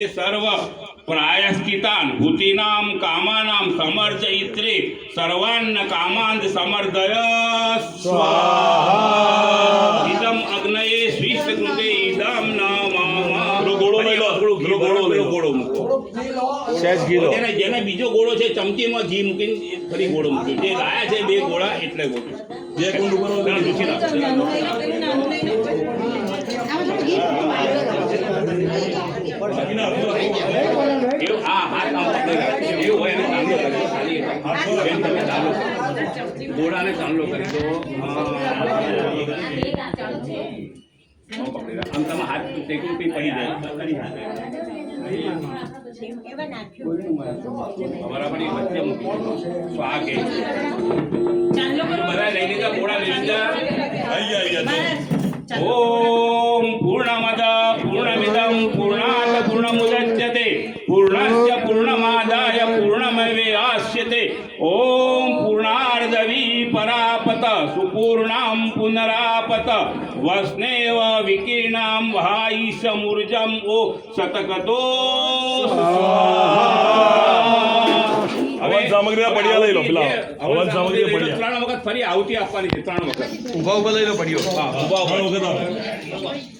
सर्व प्रायश्चितान् भूतीनां कामानां समर्जयित्रे सर्वान् कामान् समर्दय स्वाहा इदम् अग्नये स्विष्कृते इदं नामा गोळो મૂકો સહેજ ઘી લો જેને બીજો ગોળો છે ચમચીમાં ઘી મૂકીને ફરી ગોળો મૂક્યો જે લાયા છે બે ગોળા એટલે ગોળો જે કુંડ ઉપર ગોળાને ચાંદલો કરી દો આમ તમે હાથ ટેકું પડી જાય બરાબર વચ્ચે મૂકી સ્વાગ બધા લઈ લીધા ગોળા લઈ લીધા ઓમ પૂર્ણમદ પૂર્ણમિદં પૂર્ણાત પૂર્ણમુદચ્યતે પૂર્ણસ્ય પૂર્ણમાદાય પૂર્ણમેવાસ્યતે ઓમ પૂર્ણાર્ધવી પરાપત સુપૂર્ણામ પુનરાપત વસ્નેવ વિકીર્ણામ વાઈશમૂર્જમ ઓ શતકતો હવન સામગ્રી પડ્યા લઈ લો પેલા હવન સામગ્રી પડ્યા 3 વખત ફરી આવતી આપવાની છે 3 વખત ઉભા ઉભા લઈ લો પડ્યો હા ઉભા વખત